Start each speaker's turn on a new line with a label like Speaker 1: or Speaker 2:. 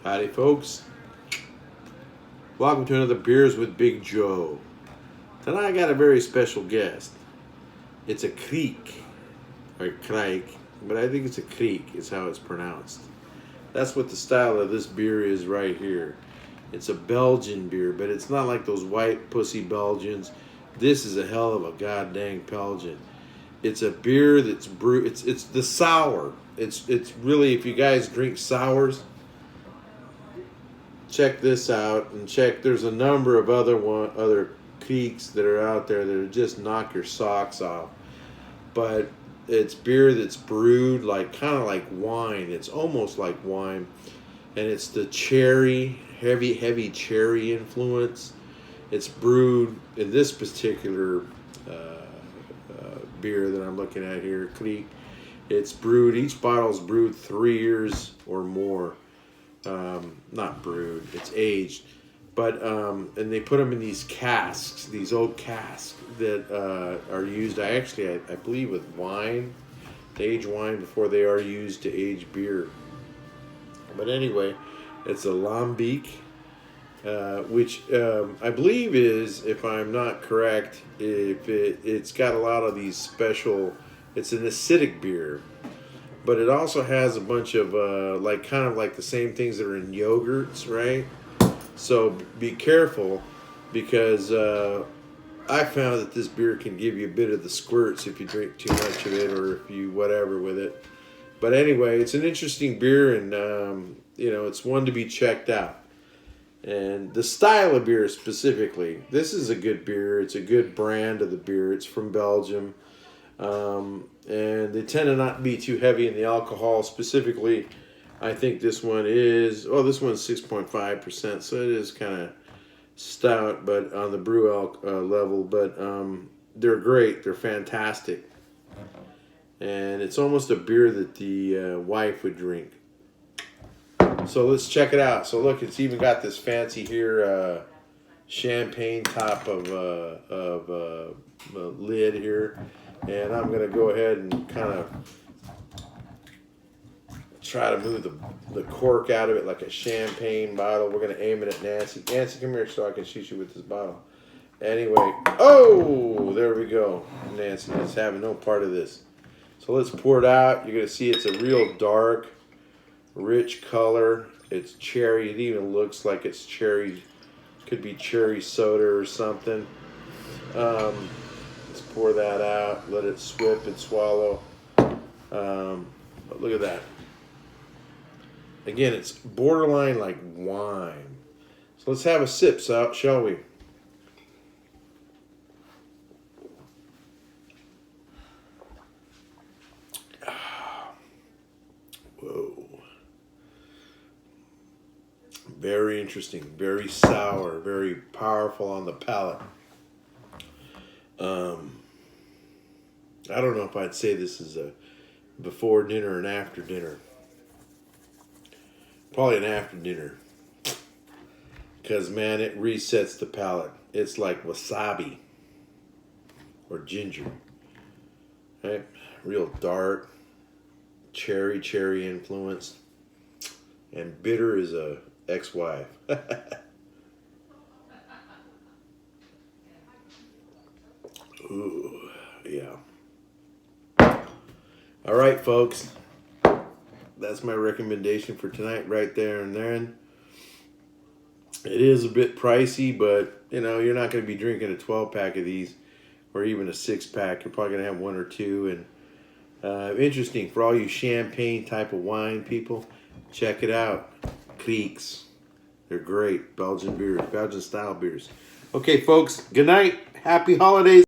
Speaker 1: Howdy, folks. Welcome to another Beers with Big Joe. Tonight I got a very special guest. It's a Kriek, or Kriek, but I think it's a Kriek is how it's pronounced. That's what the style of this beer is right here. It's a Belgian beer, but it's not like those white pussy Belgians. This is a hell of a goddamn Belgian. It's a beer that's brewed. It's the sour. It's really, if you guys drink sours, check this out and check. There's a number of other Krieks that are out there that are just knock your socks off. But it's beer that's brewed like kind of like wine. It's almost like wine, and it's the cherry, heavy cherry influence. It's brewed in this particular beer that I'm looking at here, Kriek. It's brewed. Each bottle's brewed 3 years or more. Not brewed, it's aged, but and they put them in these casks, these oak casks that are used. I believe with wine, to age wine before they are used to age beer. But anyway, it's a Lambic, which I believe is, if I'm not correct, it's got a lot of these special. It's an acidic beer. But it also has a bunch of kind of like the same things that are in yogurts, right? So be careful, because I found that this beer can give you a bit of the squirts if you drink too much of it, or if you whatever with it. But anyway, it's an interesting beer, and it's one to be checked out. And the style of beer specifically, this is a good beer. It's a good brand of the beer. It's from Belgium. And they tend to not be too heavy in the alcohol. Specifically, I think this one is, this one's 6.5%, so it is kind of stout, but on the brew level. But they're great. They're fantastic. And it's almost a beer that the wife would drink. So let's check it out. So look, it's even got this fancy here champagne top of lid here. And I'm going to go ahead and kind of try to move the cork out of it like a champagne bottle. We're going to aim it at Nancy. Nancy, come here so I can shoot you with this bottle. Anyway, there we go. Nancy is having no part of this. So let's pour it out. You're going to see it's a real dark, rich color. It's cherry. It even looks like it's cherry. Could be cherry soda or something. Let's pour that out. Let it swip and swallow. But look at that. Again, it's borderline like wine. So let's have a sip, shall we? Whoa. Very interesting. Very sour. Very powerful on the palate. I don't know if I'd say this is a before dinner and after dinner. Probably an after dinner. Because, man, it resets the palate. It's like wasabi or ginger. Right? Real dark, cherry influenced. And bitter is a ex-wife. Ooh, yeah. All right, folks. That's my recommendation for tonight right there and then. It is a bit pricey, but, you're not going to be drinking a 12-pack of these or even a 6-pack. You're probably going to have one or two. And interesting, for all you champagne type of wine people, check it out. Krieks. They're great. Belgian beers, Belgian style beers. Okay, folks, good night. Happy holidays.